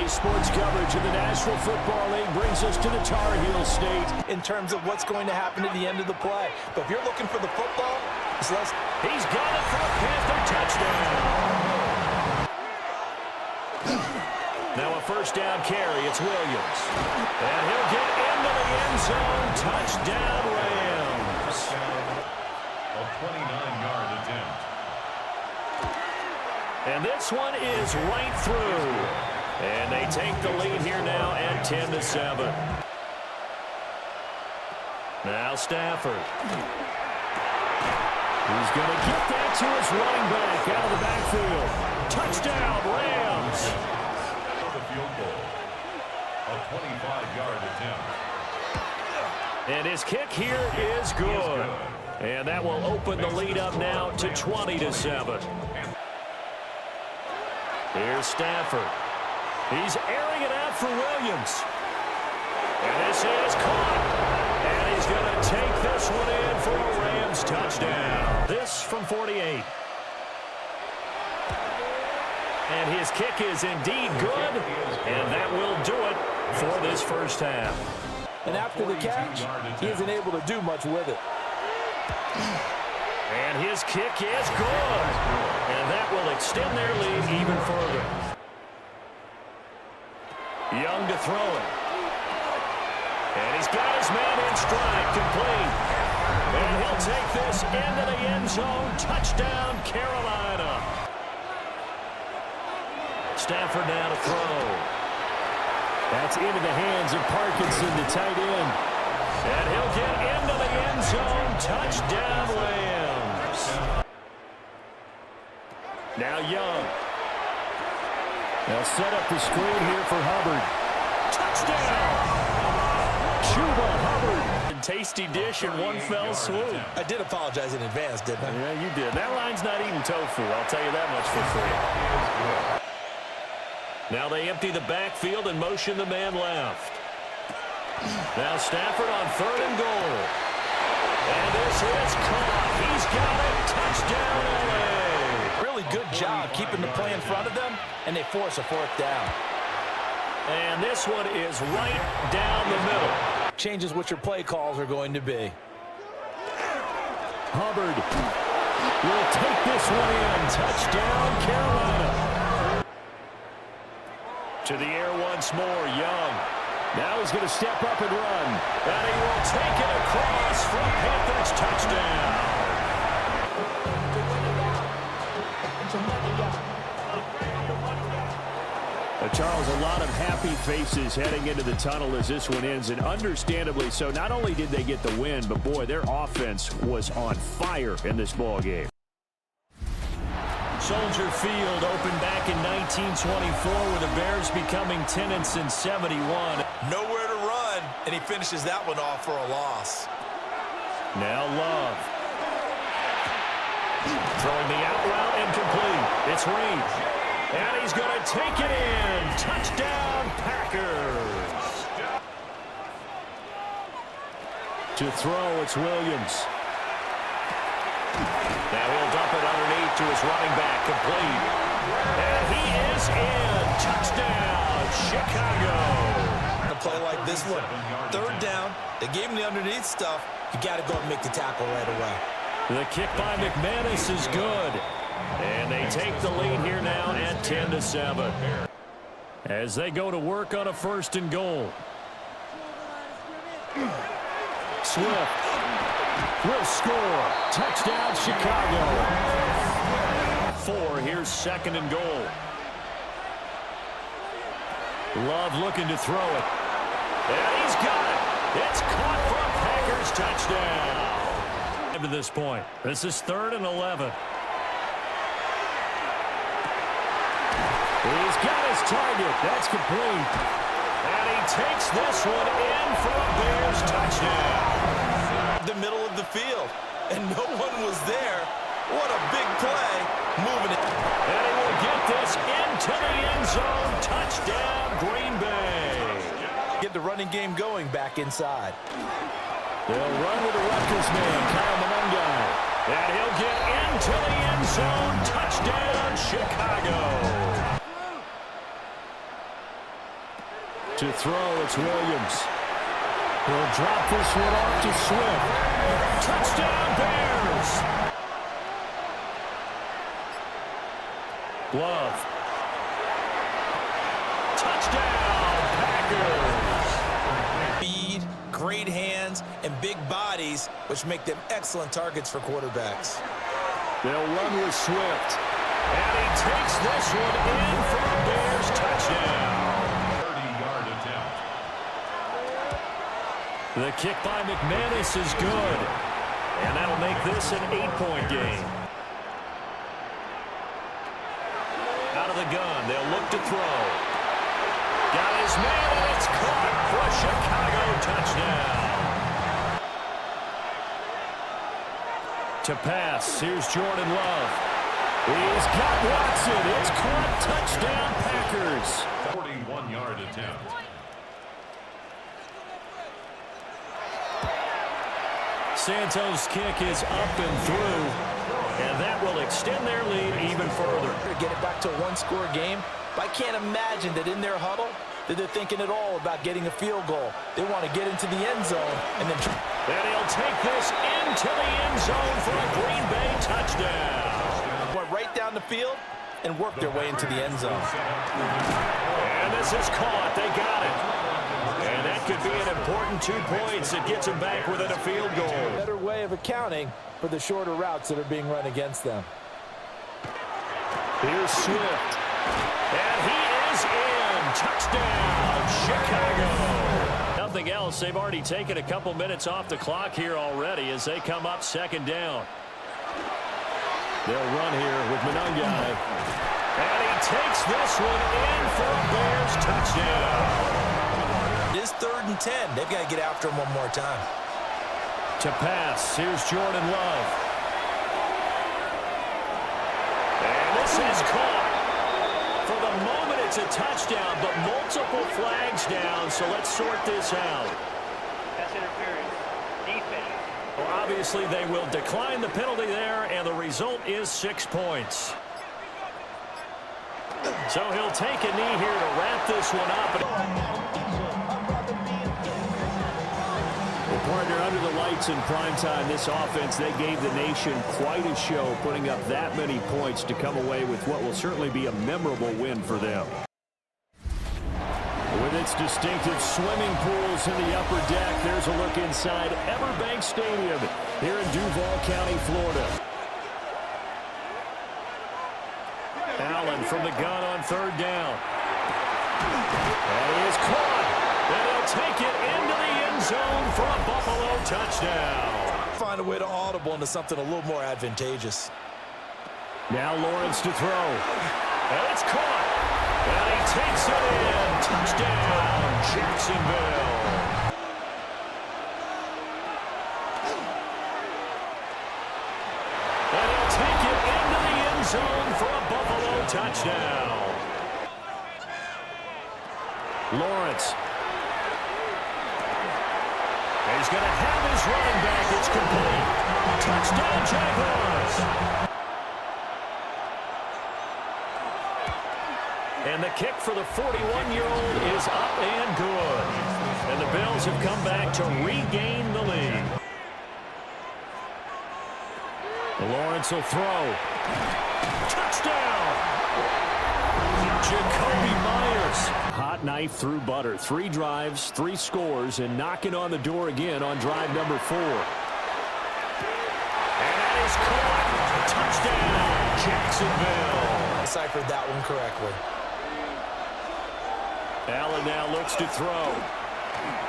Today's sports coverage of the National Football League brings us to the Tar Heel State in terms of what's going to happen at the end of the play. But if you're looking for the football, it's less. He's got it for a Panther touchdown. Now a first down carry. It's Williams. And he'll get into the end zone. Touchdown, Rams. A 29-yard attempt. And this one is right through. And they take the lead here now at 10-7. Now Stafford. He's going to get that to his running back out of the backfield. Touchdown, Rams. The field goal. A 25-yard attempt. And his kick here is good. And that will open the lead up now to 20-7. Here's Stafford. He's airing it out for Williams. And this is caught. And he's going to take this one in for a Rams touchdown. This from 48. And his kick is indeed good. And that will do it for this first half. And after the catch, he isn't able to do much with it. And his kick is good. And that will extend their lead even further. Young to throw it. And he's got his man in stride, complete. And he'll take this into the end zone. Touchdown, Carolina. Stafford now to throw. That's into the hands of Parkinson, the tight end. And he'll get into the end zone. Touchdown, Rams. Now Young. They'll set up the screen here for Hubbard. Touchdown! Chuba Hubbard. Tasty dish in one fell swoop. I did apologize in advance, didn't I? Yeah, you did. That line's not eating tofu, I'll tell you that much for free. Now they empty the backfield and motion the man left. Now Stafford on 3rd and goal. And this is caught. He's got it. Touchdown, LA. Really good job keeping the play in front of them, and they force a 4th down. And this one is right down the middle. Changes what your play calls are going to be. Hubbard will take this one in. Touchdown, Carolina. To the air once more, Young. Now he's going to step up and run. And he will take it across for a Panthers touchdown. Charles, a lot of happy faces heading into the tunnel as this one ends, and understandably so. Not only did they get the win, but boy, their offense was on fire in this ball game. Soldier Field opened back in 1924 with the Bears becoming 10-71. Nowhere to run, and he finishes that one off for a loss. Now Love. Throwing the out route incomplete. It's Reed. And he's going to take it in. Touchdown, Packers. To throw, it's Williams. Now he'll dump it underneath to his running back, complete. And he is in. Touchdown, Chicago. A play like this one, 3rd down, they gave him the underneath stuff. You got to go and make the tackle right away. The kick by McManus is good. And they take the lead here now at 10-7. As they go to work on a 1st and goal. Swift will score. Touchdown, Chicago. 4, here's 2nd and goal. Love looking to throw it. And he's got it. It's caught for a Packers touchdown. To this point, this is 3rd and 11. He's got his target. That's complete. And he takes this one in for a Bears touchdown. The middle of the field, and no one was there. What a big play. Moving it. And he will get this into the end zone. Touchdown, Green Bay. Get the running game going back inside. They'll run with the Rutgers man, Kyle Monungai. And he'll get into the end zone. Touchdown, Chicago. To throw, it's Williams. He'll drop this one off to Swift. Touchdown, Bears! Love. Touchdown, Packers! Speed, great hands, and big bodies, which make them excellent targets for quarterbacks. They'll run with Swift. And he takes this one in for a Bears touchdown. 30-yard attempt. The kick by McManus is good. And that'll make this an 8-point game. Out of the gun, they'll look to throw. Got his man, and it's caught for a Chicago touchdown. To pass, here's Jordan Love. He's got Watson. It's caught. Touchdown, Packers. 41-yard attempt. Santos' kick is up and through, and that will extend their lead even further. Get it back to a one-score game, but I can't imagine that in their huddle that they're thinking at all about getting a field goal. They want to get into the end zone and then... And he'll take this into the end zone for a Green Bay touchdown. Went right down the field and worked their way into the end zone. And this is caught. They got it. And that could be an important 2 points. It gets them back within a field goal. Better way of accounting for the shorter routes that are being run against them. Here's Swift. And he is in. Touchdown, Chicago. Nothing else. They've already taken a couple minutes off the clock here already as they come up second down. They'll run here with Monangai. And he takes this one in for a Bears touchdown. It is 3rd and 10. They've got to get after him one more time. To pass, here's Jordan Love. And this is caught. For the moment, it's a touchdown, but multiple flags down, so let's sort this out. That's interference. Defense. Well, obviously, they will decline the penalty there, and the result is 6 points. So he'll take a knee here to wrap this one up. Well, partner, under the lights in primetime, this offense, they gave the nation quite a show, putting up that many points to come away with what will certainly be a memorable win for them. With its distinctive swimming pools in the upper deck, there's a look inside Everbank Stadium here in Duval County, Florida. Allen from the gun on 3rd down. And he is caught. And he'll take it into the end zone for a Buffalo touchdown. Find a way to audible into something a little more advantageous. Now Lawrence to throw. And it's caught. And he takes it in. Touchdown, Jacksonville. And he'll take it into the end zone for a Buffalo touchdown. Lawrence. And he's going to have his running back. It's complete. Touchdown, Jaguars. And the kick for the 41-year-old is up and good. And the Bills have come back to regain the lead. Lawrence will throw. Touchdown! Jacoby Myers. Hot knife through butter. 3 drives, 3 scores, and knocking on the door again on drive number 4. And that is caught. Touchdown, Jacksonville. Deciphered that one correctly. Allen now looks to throw.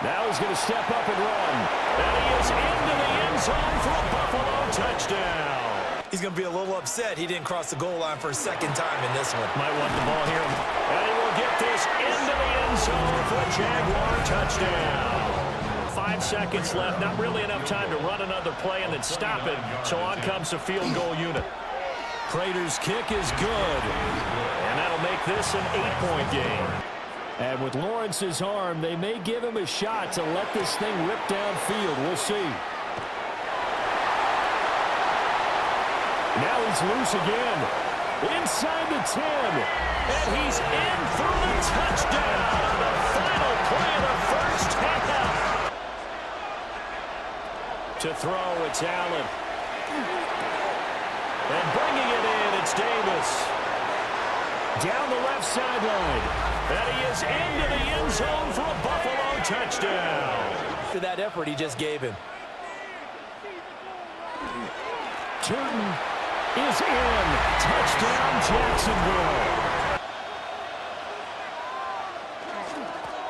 Now he's going to step up and run. And he is into the end zone for a Buffalo touchdown. He's going to be a little upset he didn't cross the goal line for a 2nd time in this one. Might want the ball here. And he will get this into the end zone for a Jaguar touchdown. 5 seconds left. Not really enough time to run another play and then stop it. So on comes the field goal unit. Prater's kick is good. And that'll make this an 8-point game. And with Lawrence's arm, they may give him a shot to let this thing rip downfield. We'll see. Now he's loose again. Inside the 10. And he's in for the touchdown. The final To throw, it's Allen. And bringing it in, it's Davis. Down the left sideline. And he is into the end zone for a Buffalo touchdown. After that effort he just gave him. Turton is in. Touchdown, Jacksonville.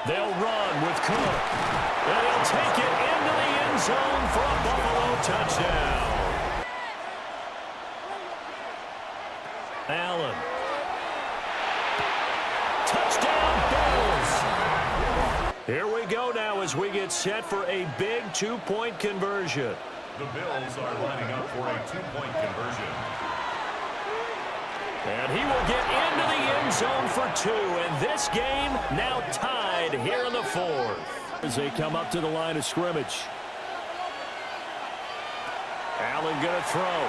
They'll run with Cook. And he'll take it into the end zone for a Buffalo touchdown. Allen. Touchdown, Bills. Here we go now as we get set for a big two-point conversion. The Bills are lining up for a two-point conversion. And he will get into the end zone for two. And this game now tied here in the fourth. As they come up to the line of scrimmage. Allen going to throw.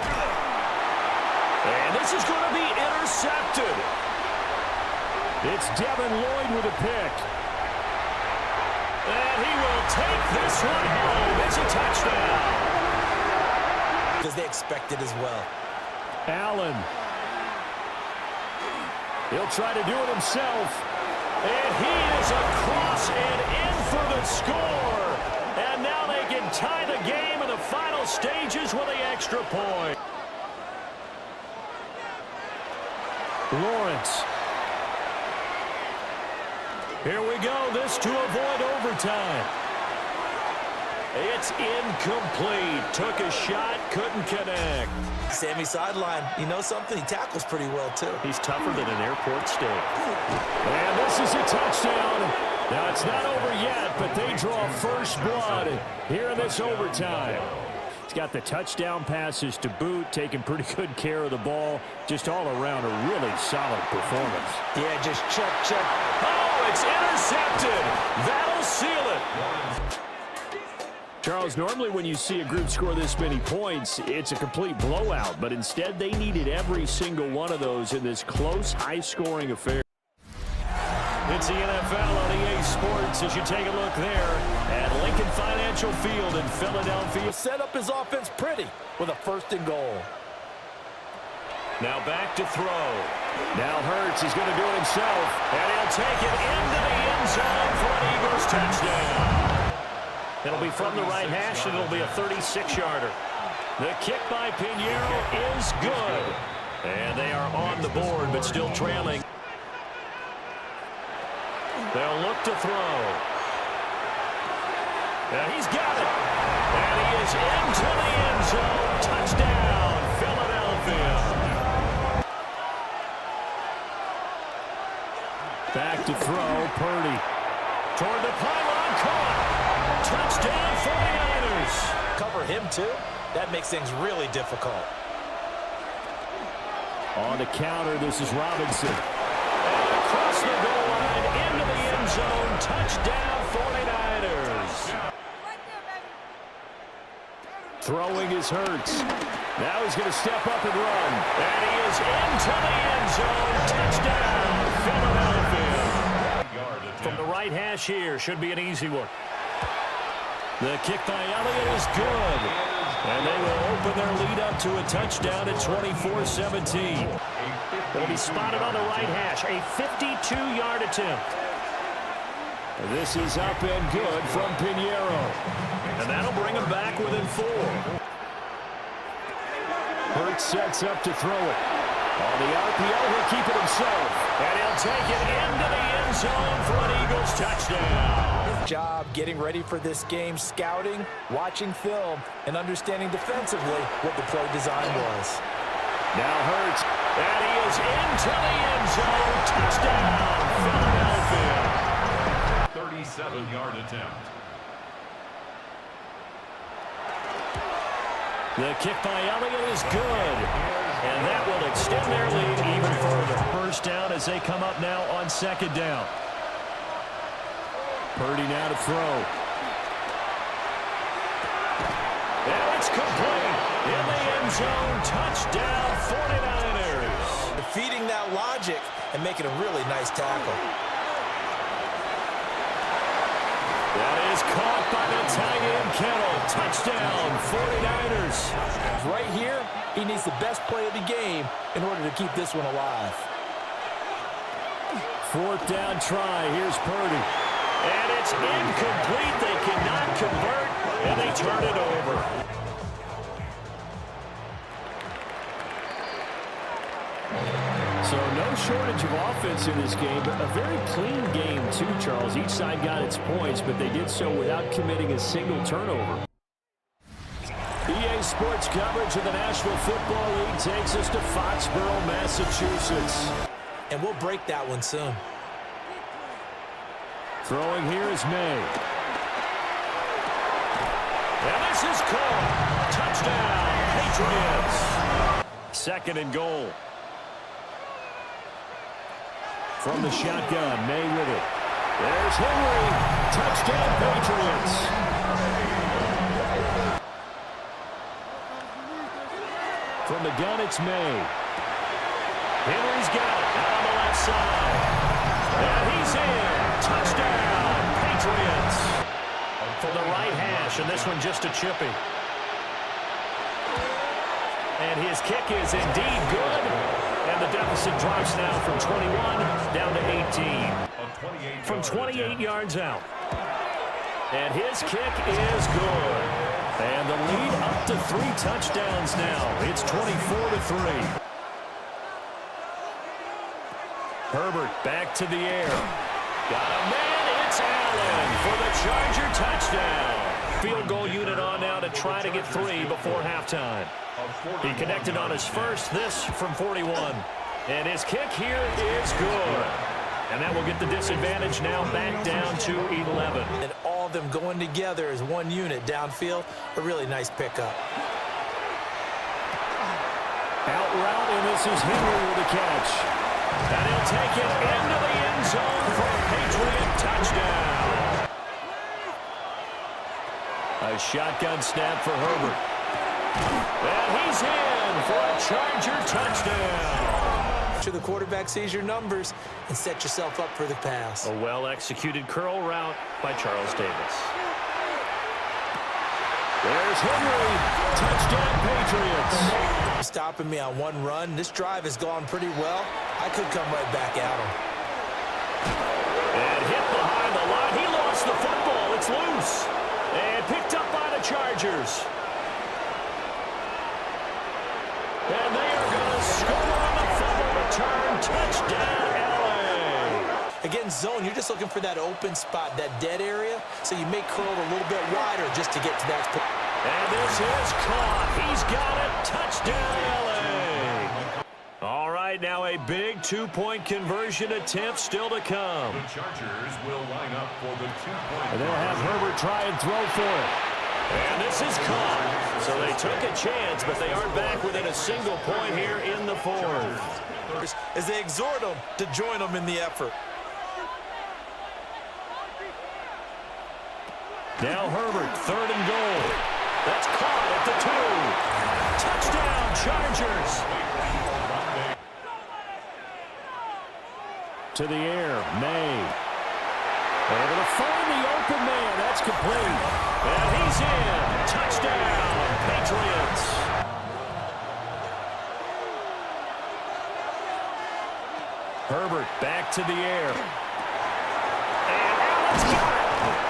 And this is going to be intercepted. It's Devin Lloyd with a pick. And he will take this one home. It's a touchdown. Because they expect it as well. Allen. He'll try to do it himself. And he is across and in for the score. And now they can tie the game in the final stages with the extra point. Lawrence. Here we go. This to avoid overtime. It's incomplete. Took a shot, couldn't connect. Sammy sideline. You know something? He tackles pretty well, too. He's tougher than an airport steak. And this is a touchdown. Now, it's not over yet, but they draw first blood here in this overtime. He's got the touchdown passes to boot, taking pretty good care of the ball. Just all around a really solid performance. Yeah, just check. Oh, it's intercepted. That'll seal it. Charles, normally when you see a group score this many points, it's a complete blowout. But instead, they needed every single one of those in this close, high-scoring affair. It's the NFL on EA Sports as you take a look there at Lincoln Financial Field in Philadelphia. Set up his offense pretty with a 1st and goal. Now back to throw. Now Hurts is going to do it himself. And he'll take it into the end zone for an Eagles touchdown. It'll be from the right hash, and it'll be a 36-yarder. The kick by Pinheiro is good. And they are on the board, but still trailing. They'll look to throw. And he's got it. And he is into the end zone. Touchdown, Philadelphia. Back to throw, Purdy. Toward the pylon, caught. Touchdown, 49ers. Cover him, too? That makes things really difficult. On the counter, this is Robinson. And across the goal line, into the end zone. Touchdown, 49ers. Throwing is Hurts. Now he's going to step up and run. And he is into the end zone. Touchdown, Philadelphia. From the right hash here, should be an easy one. The kick by Elliott is good. And they will open their lead up to a touchdown at 24-17. It'll be spotted on the right hash. A 52-yard attempt. This is up and good from Pinheiro. And that'll bring him back within 4. Hurts sets up to throw it. On the RPO, he'll keep it himself. And he'll take it into the end zone for an Eagles touchdown. Job getting ready for this game, scouting, watching film, and understanding defensively what the play design was. Now Hurts, and he is into the end zone. Touchdown, Philadelphia. 37-yard attempt. The kick by Elliott is good. And that will extend their lead even further. First down as they come up now on 2nd down. Purdy now to throw. And it's complete. In the end zone, touchdown 49ers. Defeating that logic and making a really nice tackle. That is caught by the tight end Kittle. Touchdown, 49ers. Right here, he needs the best play of the game in order to keep this one alive. Fourth down try. Here's Purdy. And it's incomplete. They cannot convert, and they turn it over. So no shortage of offense in this game, but a very clean game too, Charles. Each side got its points, but they did so without committing a single turnover. EA Sports coverage of the National Football League takes us to Foxborough, Massachusetts. And we'll break that one soon. Throwing here is May. And this is caught. Touchdown, Patriots. Second and goal. From the shotgun, May with it. There's Henry. Touchdown, Patriots. From the gun, it's May. Henry's got it out on the left side. And he's in. Touchdown, Patriots. From the right hash, and this one just a chippy. And his kick is indeed good. And the deficit drops now from 21 down to 18. From 28 yards out. And his kick is good. And the lead up to 3 touchdowns now. It's 24-3. Herbert back to the air. Got a man. It's Allen for the Charger touchdown. Field goal unit on now to try to get 3 before halftime. He connected on his first, this from 41. And his kick here is good. And that will get the disadvantage now back down to 11. And all of them going together as one unit downfield, a really nice pickup. Out route, and this is Henry with the catch. And he'll take it into the end zone for a Patriot touchdown. A shotgun snap for Herbert. And he's in for a Charger touchdown. Sure, the quarterback sees your numbers and set yourself up for the pass. A well-executed curl route by Charles Davis. There's Henry. Touchdown, Patriots. Stopping me on one run. This drive has gone pretty well. I could come right back at him. And hit behind the line. He lost the football. It's loose. And picked up by the Chargers. And they are going to score on the fumble return. Touchdown, LA. Again, zone, you're just looking for that open spot, that dead area, so you may curl it a little bit wider just to get to that point. And this is caught. He's got it. Touchdown, LA. All right, now a big 2-point conversion attempt still to come. The Chargers will line up for the 2-point. And they'll have Herbert try and throw for it. And this is caught. So they took a chance, but they aren't back within a single point here in the fourth. As they exhort them to join them in the effort. Now Herbert, 3rd and goal. That's caught at the 2. Touchdown, Chargers. To the air, May. Able to find the open man. That's complete. And he's in. Touchdown, Patriots. Herbert back to the air. And Allen's got it.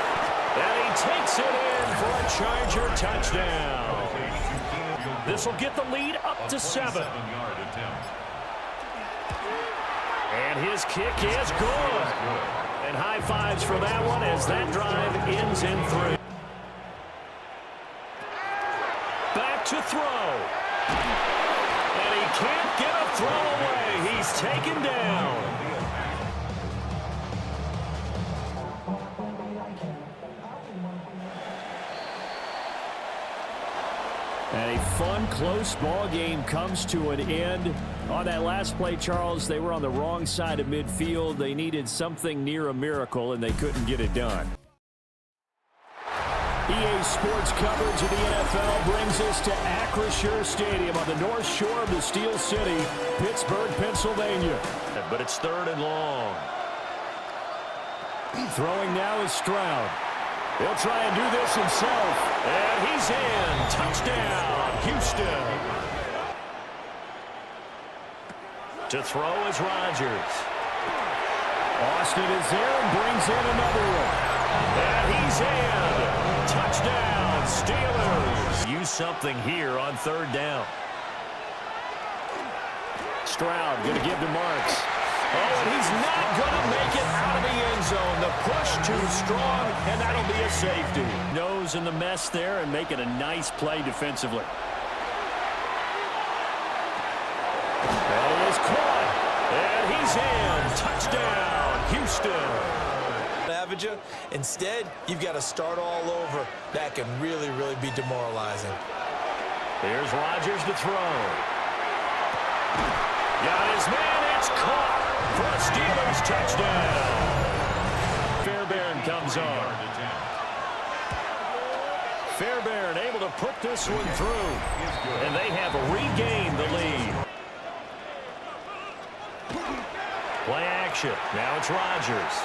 And he takes it in for a Charger touchdown. This will get the lead up to 7. And his kick is good. And high fives for that one as that drive ends in 3. Back to throw. And he can't get a throw away. He's taken down. And a fun, close ball game comes to an end. On that last play, Charles, they were on the wrong side of midfield. They needed something near a miracle, and they couldn't get it done. EA Sports coverage of the NFL brings us to Acrisure Stadium on the north shore of the Steel City, Pittsburgh, Pennsylvania. But it's 3rd and long. Throwing now is Stroud. He'll try and do this himself. And he's in. Touchdown, Houston. To throw is Rodgers. Austin is there and brings in another one. And he's in. Touchdown, Steelers. Use something here on third down. Stroud going to give to Marks. Oh, and he's not going to make it out of the end zone. The push too strong, and that'll be a safety. Nose in the mess there and making a nice play defensively. That is caught, and he's in. Touchdown, Houston. Haven't you? Instead, you've got to start all over. That can really, really be demoralizing. Here's Rodgers to throw. Got his man, it's caught. For a Steelers touchdown. Fairbairn comes on. Fairbairn able to put this one through. And they have regained the lead. Play action. Now it's Rodgers.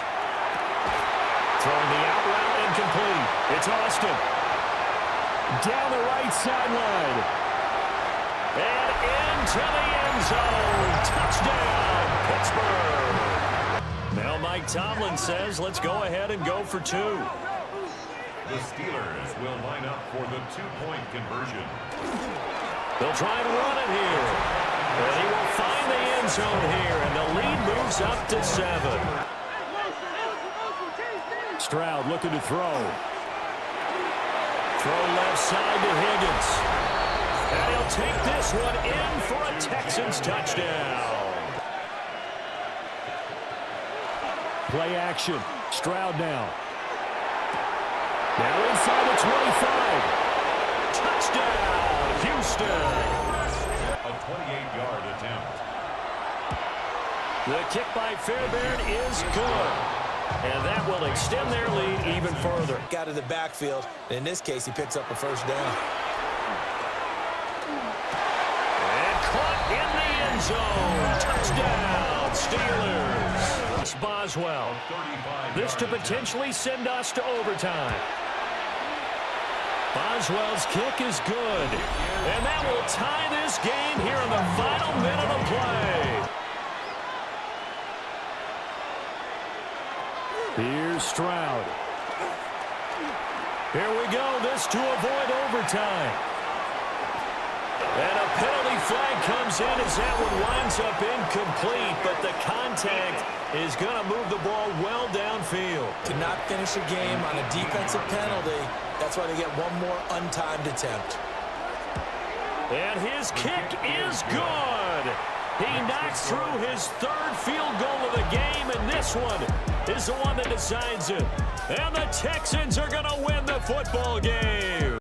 Throwing the out route incomplete. It's Austin. Down the right sideline. And into the end zone. Touchdown, Pittsburgh. Now Mike Tomlin says, let's go ahead and go for two. The Steelers will line up for the two-point conversion. They'll try and run it here. And he will find the end zone here, and the lead moves up to 7. Stroud looking to throw. Throw left side to Higgins. And he'll take this one in for a Texans touchdown. Play action. Stroud now. Now inside the 25. Touchdown, Houston. A 28-yard attempt. The kick by Fairbairn is good. And that will extend their lead even further. Got to the backfield. In this case, he picks up a first down. In the end zone. Touchdown, Steelers. It's Boswell. This to potentially send us to overtime. Boswell's kick is good. And that will tie this game here in the final minute of play. Here's Stroud. Here we go. This to avoid overtime. And a penalty flag comes in as that one winds up incomplete, but the contact is going to move the ball well downfield. To not finish a game on a defensive penalty, that's why they get one more untimed attempt. And his kick is good. He knocks through his third field goal of the game, and this one is the one that decides it. And the Texans are going to win the football game.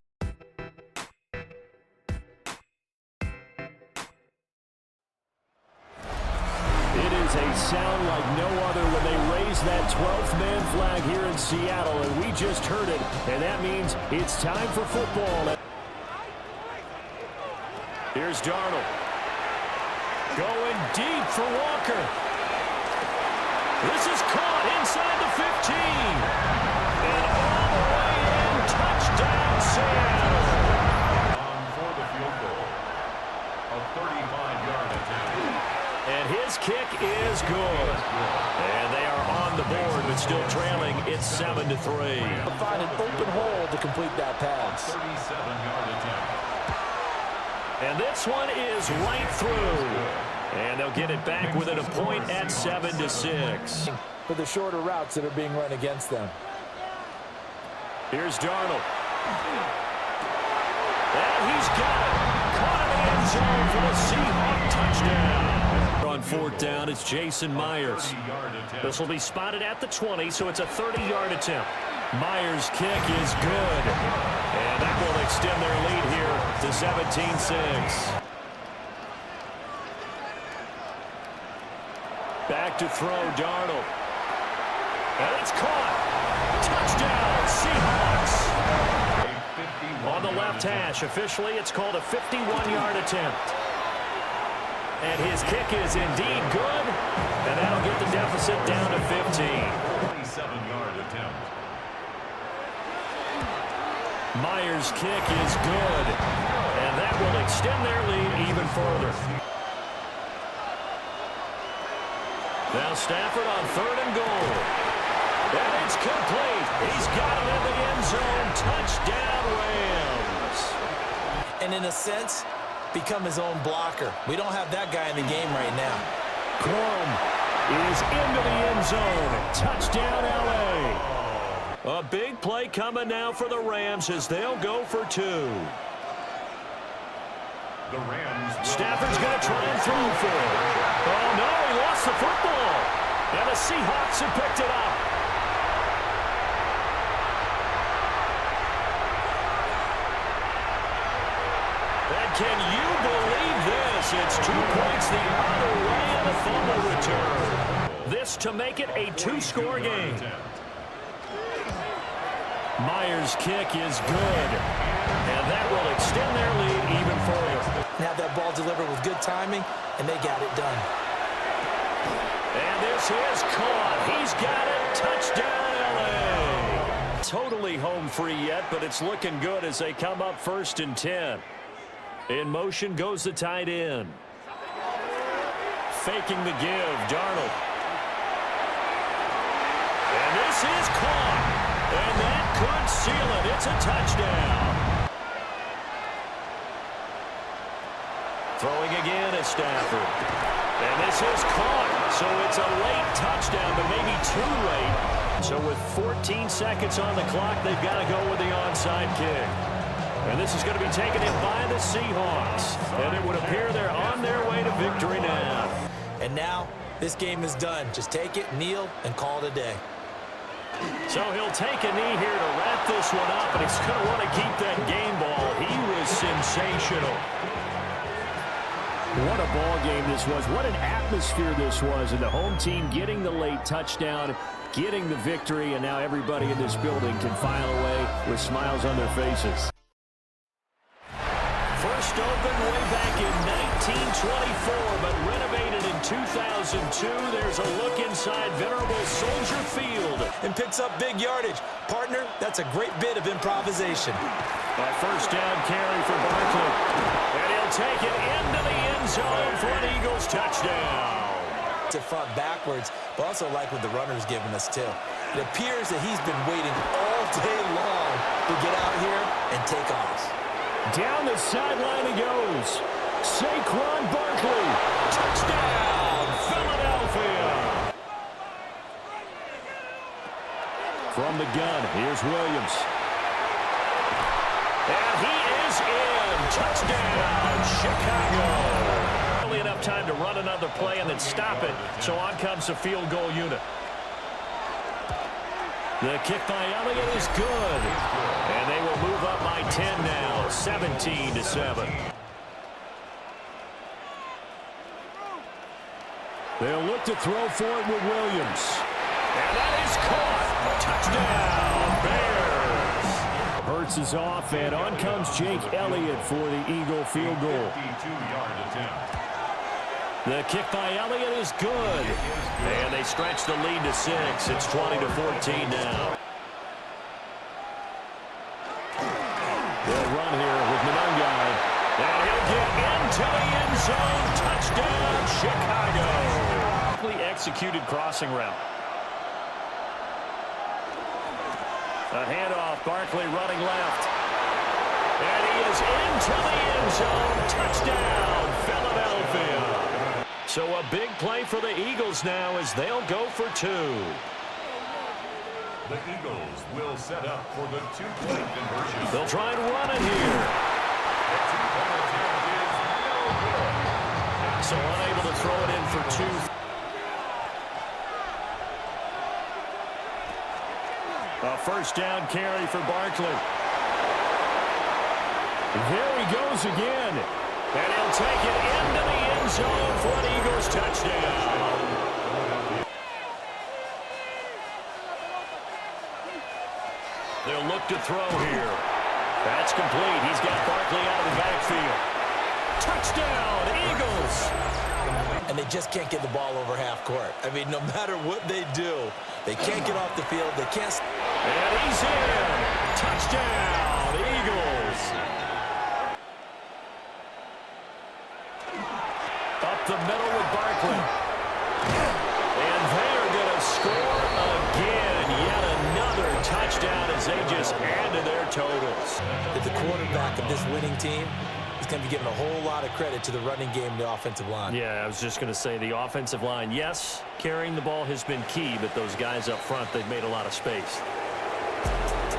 A sound like no other when they raise that 12th man flag here in Seattle, and we just heard it, and that means it's time for football. Here's Darnold. Going deep for Walker. This is caught inside the 15. And all the way in, touchdown Seattle. On for the field goal. A 35-yard attempt. And his kick is good. And they are on the board, but still trailing. It's 7-3. Find an open hole to complete that pass. 37-yard attempt. And this one is right through. And they'll get it back within a point at 7-6. For the shorter routes that are being run against them. Here's Darnold. And he's got it. Caught in the end zone for the Seahawks touchdown. On fourth down, it's Jason Myers. This will be spotted at the 20, so it's a 30-yard attempt. Myers' kick is good. And that will extend their lead here to 17-6. Back to throw, Darnold. And it's caught. Touchdown, Seahawks. On the left hash, officially, it's called a 51-yard attempt. And his kick is indeed good. And that'll get the deficit down to 15. 27-yard attempt. Myers' kick is good, and that will extend their lead even further. Now Stafford on 3rd and goal. And it's complete. He's got it in the end zone. Touchdown, Rams. And in a sense, become his own blocker. We don't have that guy in the game right now. Crum is into the end zone. Touchdown, L.A. A big play coming now for the Rams as they'll go for 2. The Rams. Stafford's going to try and throw for it. Oh, no, he lost the football. And the Seahawks have picked it up. And can you believe this? It's 2 points the other way on the fumble return. This to make it a 2-score game. Myers' kick is good. And that will extend their lead even further. Now that ball delivered with good timing, and they got it done. And this is caught. He's got it. Touchdown, L.A. Totally home free yet, but it's looking good as they come up 1st and 10. In motion goes the tight end. Faking the give, Darnold. And this is caught. And that could seal it. It's a touchdown. Throwing again is Stafford. And this is caught. So it's a late touchdown, but maybe too late. So with 14 seconds on the clock, they've got to go with the onside kick. And this is going to be taken in by the Seahawks. And it would appear they're on their way to victory now. And now, this game is done. Just take it, kneel, and call it a day. So he'll take a knee here to wrap this one up, and he's going to want to keep that game ball. He was sensational. What a ball game this was. What an atmosphere this was. And the home team getting the late touchdown, getting the victory, and now everybody in this building can file away with smiles on their faces. First opened way back in 1924, but renovated in 2002. There's a look inside venerable Soldier Field. And picks up big yardage. Partner, that's a great bit of improvisation. A first down carry for Barkley. And he'll take it into the end zone for an Eagles touchdown. To front backwards, but also like what the runner's giving us too. It appears that he's been waiting all day long to get out here and take off. Down the sideline he goes. Saquon Barkley. Touchdown, Philadelphia. From the gun, here's Williams. And he is in. Touchdown, Chicago. Only enough time to run another play and then stop it. So on comes the field goal unit. The kick by Elliott is good. And they will move up by 10 now, 17-7. They'll look to throw for it with Williams. And that is caught. Touchdown, Bears. Hurts is off, and on comes Jake Elliott for the Eagle field goal. 52-yard attempt. The kick by Elliott is good. And they stretch the lead to 6. It's 20-14 now. They'll run here with Monangai. And he'll get into the end zone. Touchdown, Chicago. Executed crossing route. A handoff, Barkley running left. And he is into the end zone. Touchdown, Philadelphia. So a big play for the Eagles now as they'll go for 2. The Eagles will set up for the 2-point conversion. They'll try and run it here. The 2-point attempt is no good. So unable to throw it in for 2. A first down carry for Barkley. There he goes again. And he'll take it into the end zone for an Eagles touchdown. They'll look to throw here. That's complete. He's got Barkley out of the backfield. Touchdown, Eagles. And they just can't get the ball over half court. I mean, no matter what they do, they can't get off the field. They can't. And he's in. Touchdown, Eagles. Up the middle with Barkley. And they're going to score again. Yet another touchdown as they just add to their totals. If the quarterback of this winning team is going to be given a whole lot of credit to the running game and the offensive line. Yeah, I was just going to say the offensive line, yes, carrying the ball has been key, but those guys up front, they've made a lot of space.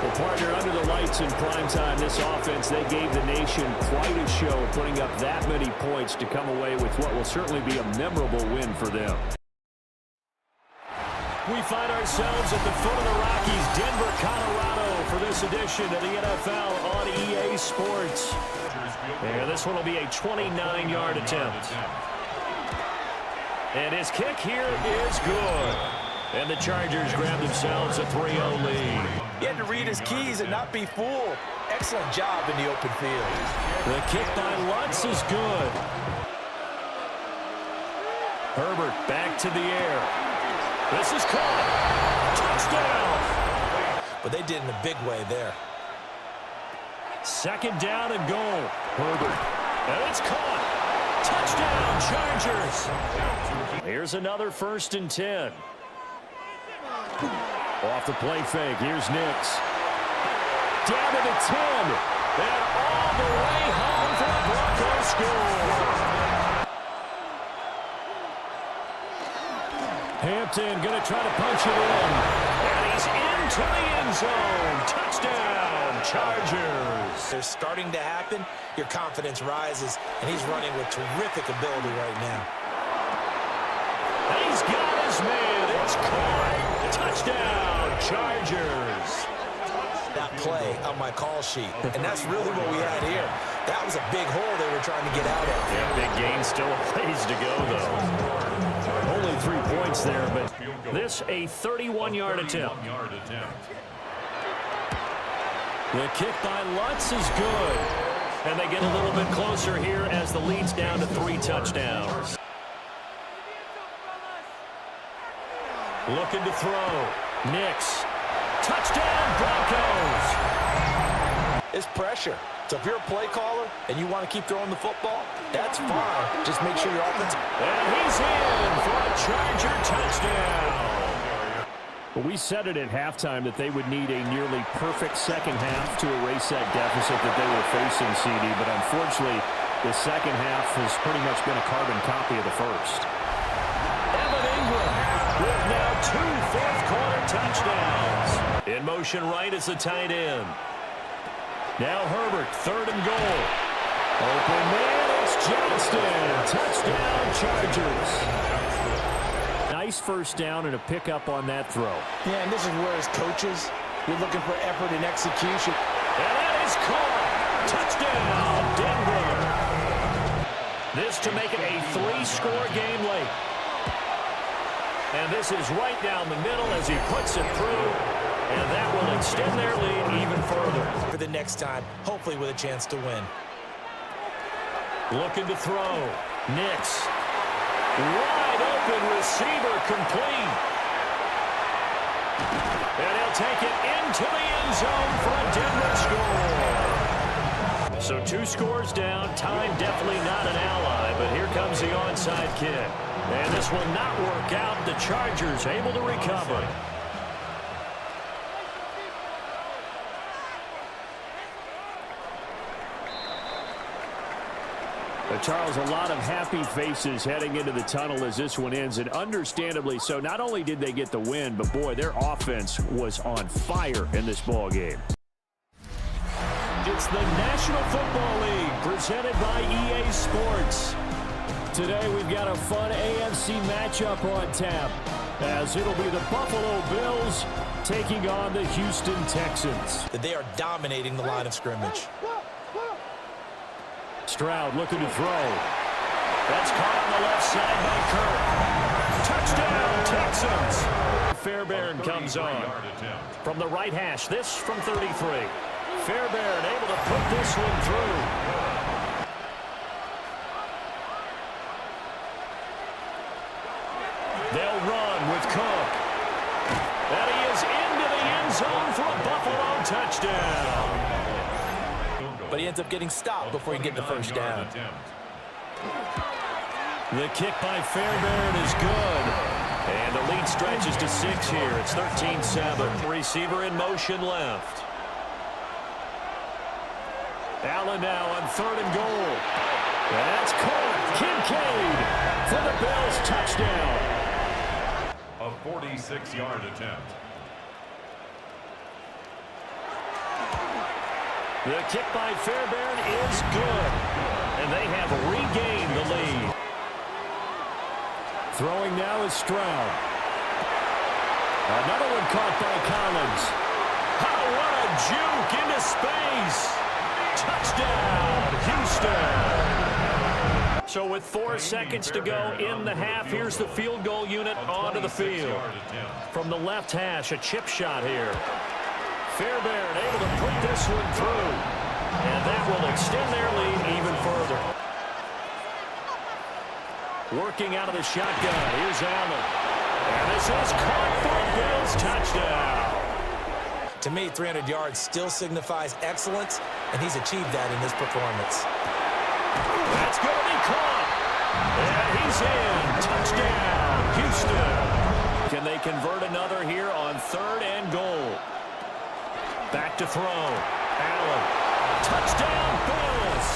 Well, partner, under the lights in prime time, this offense, they gave the nation quite a show, putting up that many points to come away with what will certainly be a memorable win for them. We find ourselves at the foot of the Rockies, Denver, Colorado, for this edition of the NFL on EA Sports. And this one will be a 29-yard attempt. And his kick here is good. And the Chargers grab themselves a 3-0 lead. He had to read his keys and not be fooled. Excellent job in the open field. The kick by Lutz is good. Herbert back to the air. This is caught. Touchdown. But they did in a big way there. Second down and goal. Herbert. And it's caught. Touchdown, Chargers. Here's another 1st and 10. Off the play fake. Here's Nix. Down to the 10. And all the way home for the Broncos score. Hampton going to try to punch it in. And he's into the end zone. Touchdown, Chargers. They're starting to happen. Your confidence rises, and he's running with terrific ability right now. And he's got his man. It's caught. Touchdown, Chargers. That play on my call sheet, and that's really what we had here. That was a big hole they were trying to get out of. Yeah, big gain, still a ways to go, though. Only 3 points there, but this a 31-yard attempt. The kick by Lutz is good. And they get a little bit closer here as the lead's down to 3 touchdowns. Looking to throw. Nix. Touchdown, Broncos. It's pressure. So if you're a play caller and you want to keep throwing the football, that's fine. Just make sure your offense... And he's in for a Charger touchdown. Well, we said it at halftime that they would need a nearly perfect second half to erase that deficit that they were facing, CD. But unfortunately, the second half has pretty much been a carbon copy of the first. Evan Ingram with now 2 fourth-quarter touchdowns. In motion right is the tight end. Now Herbert, 3rd and goal. Open man, it's Johnston. Touchdown, Chargers. Nice first down and a pickup on that throw. Yeah, and this is where as coaches, you're looking for effort and execution. And that is caught. Touchdown, Denver. This to make it a 3-score game late. And this is right down the middle as he puts it through. And that will extend their lead even further. For the next time, hopefully with a chance to win. Looking to throw. Nix. Wide open receiver complete. And he'll take it into the end zone for a Denver score. So 2 scores down. Time definitely not an ally, but here comes the onside kick. And this will not work out. The Chargers able to recover. But Charles, a lot of happy faces heading into the tunnel as this one ends, and understandably so. Not only did they get the win, but boy, their offense was on fire in this ball game. It's the National Football League presented by EA Sports. Today we've got a fun AFC matchup on tap, as it'll be the Buffalo Bills taking on the Houston Texans. They are dominating the line of scrimmage. Stroud looking to throw. That's caught on the left side by Kirk. Touchdown, Texans. Fairbairn comes on. From the right hash, this from 33. Fairbairn able to put this one through. They'll run with Cook. And he is into the end zone for a Buffalo touchdown. but he ends up getting stopped before he can get the first down. The kick by Fairbairn is good. And the lead stretches to 6 here. It's 13-7. Receiver in motion left. Allen now on 3rd and goal. That's caught. Kincaid for the Bills touchdown. A 46-yard attempt. The kick by Fairbairn is good. And they have regained the lead. Throwing now is Stroud. Another one caught by Collins. Oh, what a juke into space. Touchdown, Houston. So with 4 seconds to go in the half, here's the field goal unit onto the field. From the left hash, a chip shot here. Fairbairn able to put this one through. And that will extend their lead even further. Working out of the shotgun. Here's Allen. And this is caught for a Bills touchdown. To me, 300 yards still signifies excellence, and he's achieved that in this performance. That's going to be caught. And he's in. Touchdown, Houston. Can they convert another here on 3rd and goal? Back to throw. Allen. Touchdown, Bills.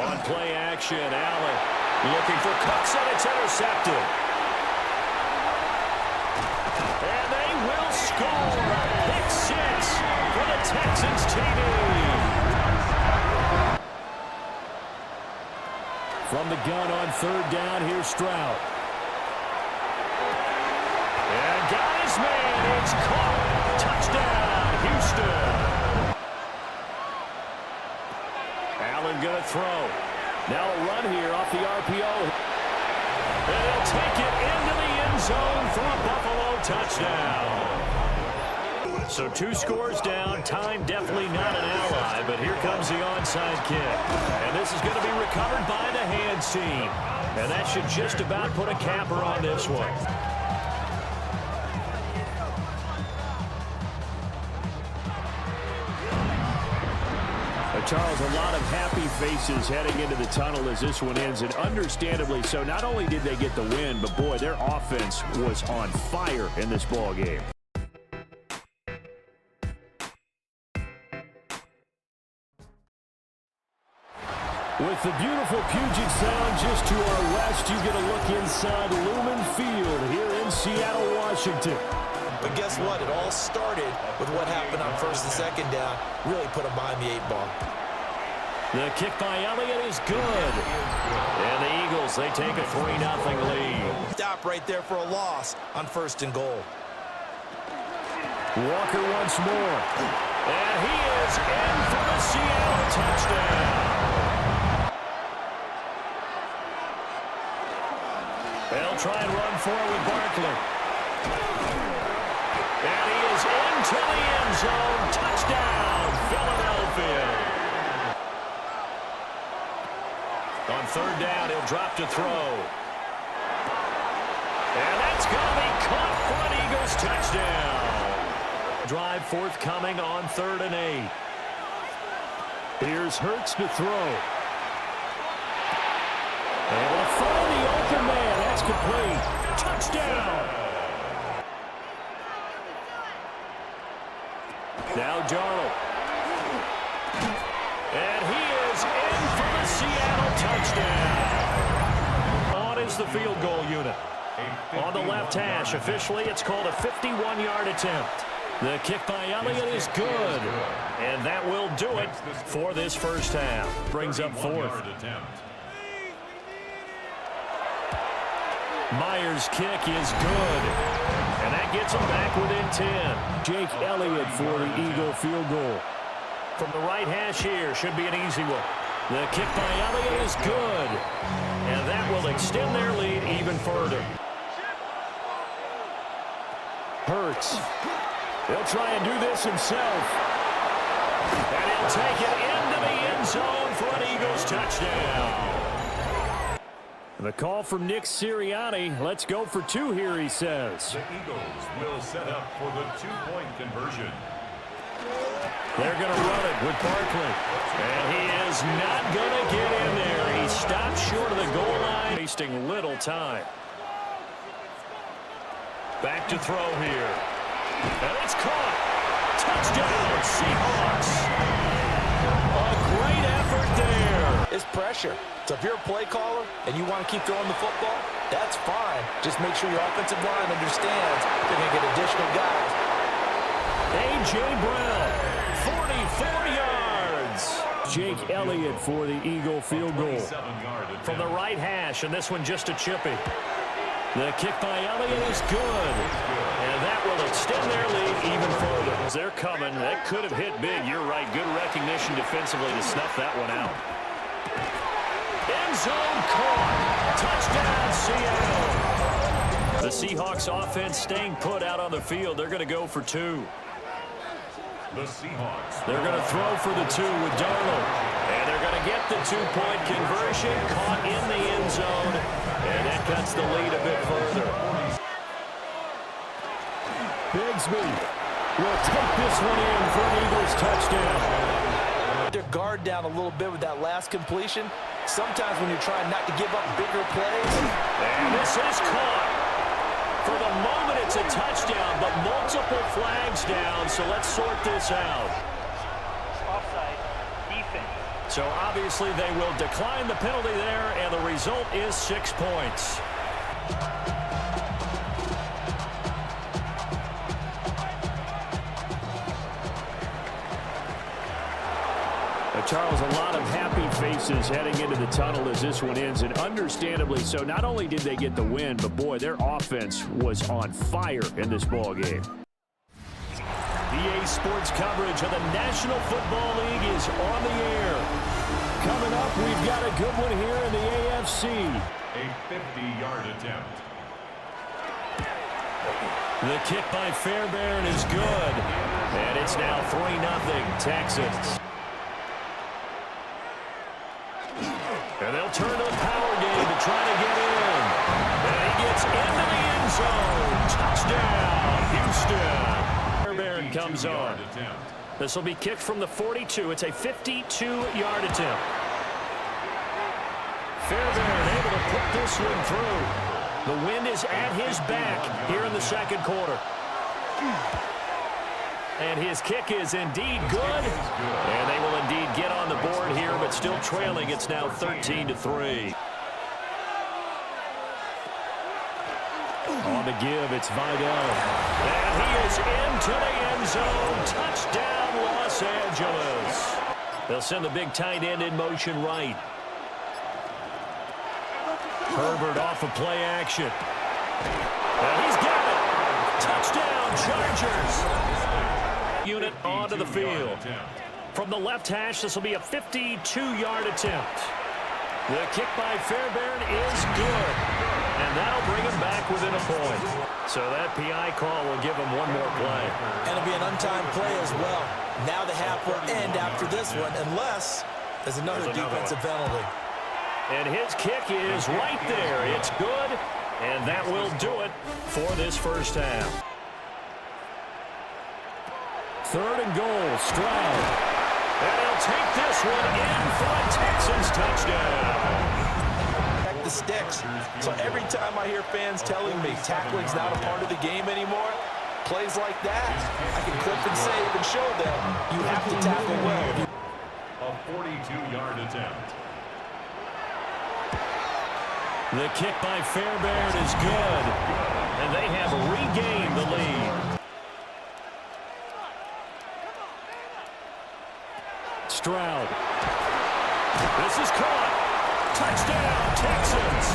On play action, Allen looking for Cooks, and it's intercepted. And they will score. Pick 6 for the Texans TD. From the gun on 3rd down, here's Stroud. And got his man. It's caught. Touchdown, Houston. Allen going to throw. Now a run here off the RPO. And he'll take it into the end zone for a Buffalo touchdown. So 2 scores down. Time definitely not an ally, but here comes the onside kick. And this is going to be recovered by the hands team. And that should just about put a capper on this one. Charles, a lot of happy faces heading into the tunnel as this one ends, and understandably so. Not only did they get the win, but boy, their offense was on fire in this ball game. With the beautiful Puget Sound just to our west, you get a look inside Lumen Field here in Seattle, Washington. But guess what? It all started with what happened on 1st and 2nd down. Really put them behind the 8 ball. The kick by Elliott is good. And the Eagles, they take a 3-0 lead. Stop right there for a loss on 1st and goal. Walker once more. And he is in for the Seattle touchdown. They'll try and run for it with Barkley. And he is into the end zone. Touchdown, Philadelphia. On 3rd down, he'll drop to throw. And that's going to be caught for an Eagles touchdown. Drive forthcoming on 3rd and 8. Here's Hurts to throw. Able to find the open man. That's complete. Touchdown. Now Darnold. And he is in for the Seattle touchdown. On is the field goal unit. On the left hash, officially it's called a 51-yard attempt. The kick by Elliott is good. And that will do it for this first half. Brings up 4th. Myers' kick is good. And that gets him back within 10. Jake Elliott for the Eagle field goal. From the right hash here, should be an easy one. The kick by Elliott is good. And that will extend their lead even further. Hurts. He'll try and do this himself. And he'll take it into the end zone for an Eagles touchdown. The call from Nick Sirianni. Let's go for two here, he says. The Eagles will set up for the two-point conversion. They're going to run it with Barkley. And he is not going to get in there. He stopped short of the goal line, wasting little time. Back to throw here. And it's caught. Touchdown, Seahawks. A great effort there. It's pressure. So if you're a play caller and you want to keep throwing the football, that's fine. Just make sure your offensive line understands they're going to get additional guys. A.J. Brown, 44 yards. Jake Elliott for the Eagle field goal. From the right hash, and this one just a chippy. The kick by Elliott is good. And that will extend their lead even further. As they're coming, that could have hit big. You're right. Good recognition defensively to snuff that one out. End zone caught. Touchdown, Seattle. The Seahawks offense staying put out on the field. They're going to go for two. The Seahawks. They're going to throw for the two with Darnold. And they're going to get the two-point conversion. Caught in the end zone. And that cuts the lead a bit further. Bigsby will take this one in for an Eagles touchdown. Their guard down a little bit with that last completion. Sometimes when you're trying not to give up bigger plays. And this is caught. For the moment, it's a touchdown, but multiple flags down, so let's sort this out. Offside. Defense. So obviously they will decline the penalty there, and the result is 6 points. Charles, a lot of happy faces heading into the tunnel as this one ends, and understandably so. Not only did they get the win, but boy, their offense was on fire in this ball game. EA Sports coverage of the National Football League is on the air. Coming up, we've got a good one here in the AFC. A 50-yard attempt. The kick by Fairbairn is good, and it's now 3-0 Texans. And they'll turn to the power game to try to get in. And he gets into the end zone. Touchdown, Houston. Fairbairn comes on. This will be kicked from the 42. It's a 52-yard attempt. Fairbairn able to put this one through. The wind is at his back here in the second quarter. And his kick is indeed good. And they will indeed get on the board here, but still trailing. It's now 13-3. On the give, it's Vidal. And he is into the end zone. Touchdown, Los Angeles. They'll send the big tight end in motion right. Herbert off of play action. And he's got it. Touchdown, Chargers. Unit onto the field. From the left hash, this will be a 52-yard attempt. The kick by Fairbairn is good. And that'll bring him back within a point. So that PI call will give him one more play. And it'll be an untimed play as well. Now the half will end after this one, unless there's another defensive penalty. And his kick is right there. It's good. And that will do it for this first half. 3rd and goal, Stroud. And he'll take this one in for a Texans touchdown. Back the sticks. So every time I hear fans telling me tackling's not a part of the game anymore, plays like that, I can clip and save and show them you have to tackle well. A 42-yard attempt. The kick by Fairbairn is good. And they have regained the lead. Stroud. This is caught. Touchdown, Texans.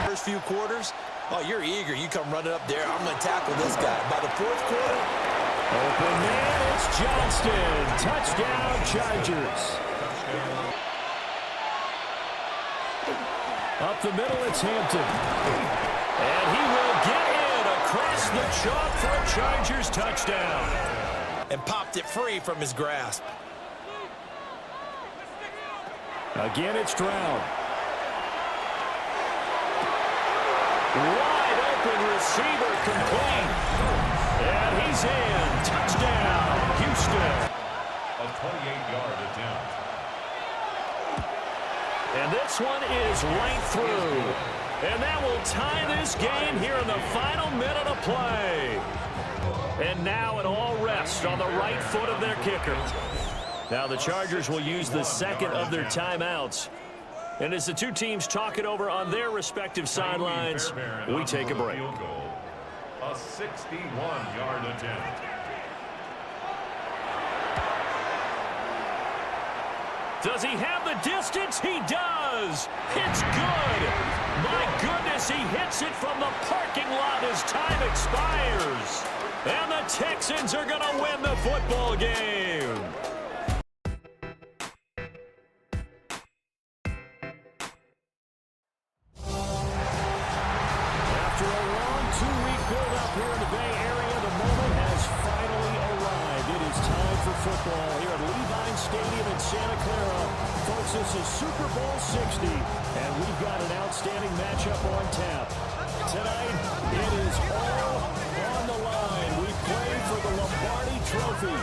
First few quarters, oh, you're eager. You come running up there. I'm going to tackle this guy. By the fourth quarter, Open man, it's Johnston. Touchdown, Chargers. Up the middle, it's Hampton. And he will get in across the chalk for a Chargers touchdown. and popped it free from his grasp. Again, it's Stroud. Wide open receiver complete. And he's in. Touchdown, Houston. A 28-yard attempt. And this one is right through. And that will tie this game here in the final minute of play. And now it all rests on the right foot of their kicker. Now the Chargers will use the second of their timeouts. And as the two teams talk it over on their respective sidelines, we take a break. A 61-yard attempt. Does he have the distance? He does. It's good. My goodness, he hits it from the parking lot as time expires. And the Texans are going to win the football game. After a long two-week build-up here in the Bay Area, the moment has finally arrived. It is time for football here at Levine Stadium in Santa Clara. Folks, this is Super Bowl 60, and we've got an outstanding matchup on tap. Tonight, it is all on the line. We play for the Lombardi Trophy,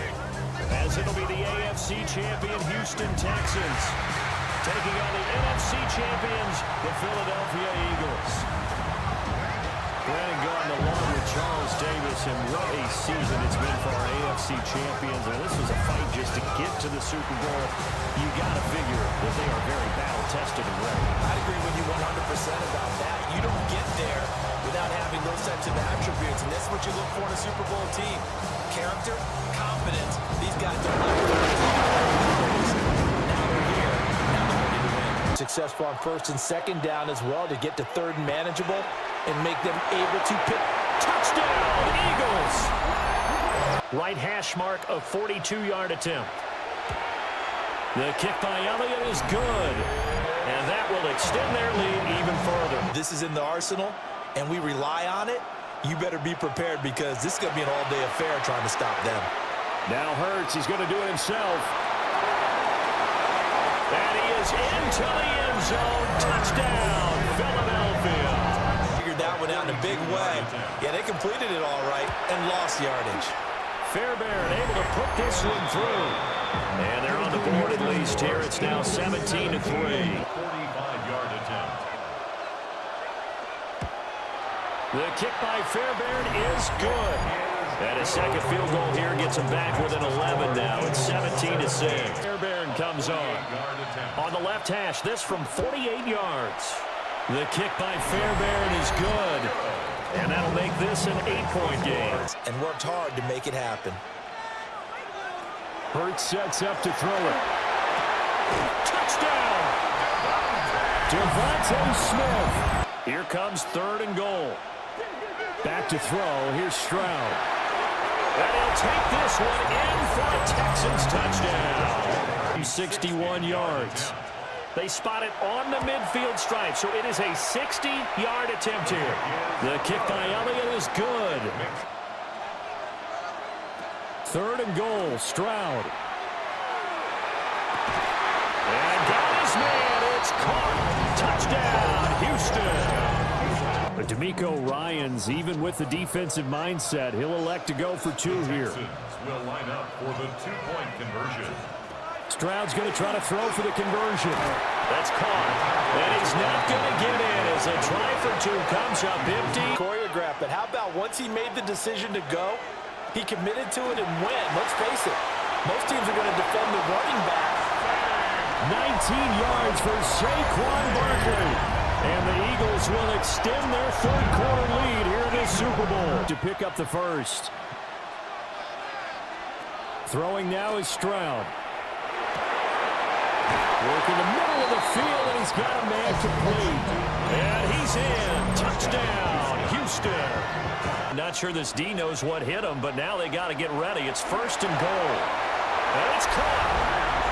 as it'll be the AFC champion Houston Texans taking on the NFC champions, the Philadelphia Eagles. Brandon Gordon along with Charles Davis, and what a season it's been for our AFC champions. And this was a fight just to get to the Super Bowl. You got to figure that they are very battle-tested and ready. I'd agree with you 100% about that. You don't get there without having those types of attributes, and that's what you look for in a Super Bowl team. Character, confidence. These guys don't like to now they're here. Now they're ready to win. Successful on first and second down as well to get to third and manageable and make them able to pick. Touchdown, Eagles! Right hash mark, a 42-yard attempt. The kick by Elliott is good, and that will extend their lead even further. This is in the arsenal, and we rely on it. You better be prepared because this is going to be an all-day affair trying to stop them. Now Hurts, he's going to do it himself. And he is into the end zone. Touchdown, Philadelphia. Figured that one out in a big way. Yeah, they completed it all right and lost yardage. Fairbairn able to put this one through. And they're on the board at least here. It's now 17-3. 45-yard attempt. The kick by Fairbairn is good. And his second field goal here gets him back within 11 now. It's 17-6. Fairbairn comes on. On the left hash, this from 48 yards. The kick by Fairbairn is good. And that'll make this an 8-point game. And worked hard to make it happen. Hurts sets up to throw it. Touchdown! Devontae Smith. Here comes third and goal. Back to throw. Here's Stroud. And he'll take this one in for a Texans touchdown. 61 yards. They spot it on the midfield stripe, so it is a 60-yard attempt here. The kick by Elliott is good. Third and goal, Stroud. And got his man. It's caught. Touchdown, Houston. But DeMeco Ryans, even with the defensive mindset, he'll elect to go for two here. Will line up for the two-point conversion. Stroud's going to try to throw for the conversion. That's caught. And he's not going to get in as a try for two comes up empty. Choreographed, but how about once he made the decision to go, he committed to it and went. Let's face it, most teams are going to defend the running back. 19 yards for Saquon Barkley. And the Eagles will extend their third-quarter lead here in the Super Bowl to pick up the first. Throwing now is Stroud. Work in the middle of the field, and he's got a man complete. And he's in. Touchdown, Houston. Not sure this D knows what hit him, but now they got to get ready. It's first and goal. And it's caught.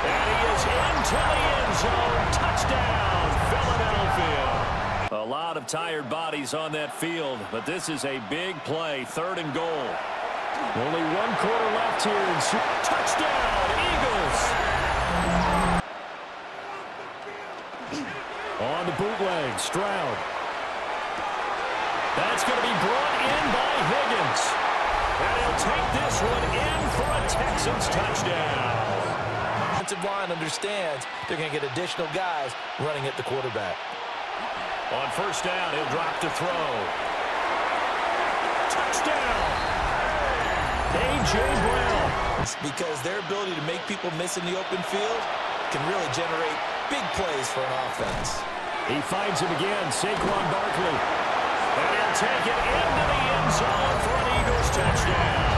And he is into the end zone. Touchdown, Philadelphia. A lot of tired bodies on that field, but this is a big play. Third and goal. Only one quarter left here. Touchdown, Eagles. On the bootleg, Stroud. That's going to be brought in by Higgins. And he'll take this one in for a Texans touchdown. Offensive line understands they're going to get additional guys running at the quarterback. On first down, he'll drop to throw. Touchdown! A.J. Brown. It's because their ability to make people miss in the open field can really generate big plays for an offense. He finds him again, Saquon Barkley. And he'll take it into the end zone for an Eagles touchdown.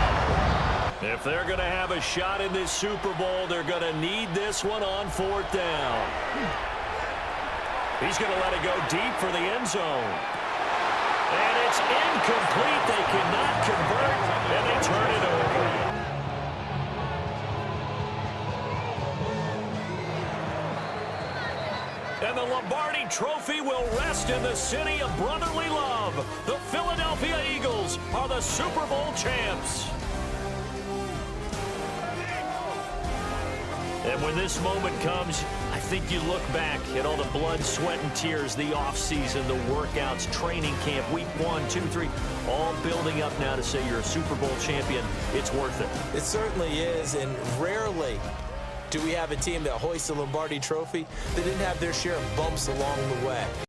If they're going to have a shot in this Super Bowl, they're going to need this one on fourth down. He's going to let it go deep for the end zone. And it's incomplete. They cannot convert, and they turn it over. And the Lombardi Trophy will rest in the city of brotherly love. The Philadelphia Eagles are the Super Bowl champs. And when this moment comes, I think you look back at all the blood, sweat, and tears, the offseason, the workouts, training camp, week 1, 2, 3, all building up now to say you're a Super Bowl champion. It's worth it. It certainly is, and rarely do we have a team that hoists the Lombardi Trophy that didn't have their share of bumps along the way.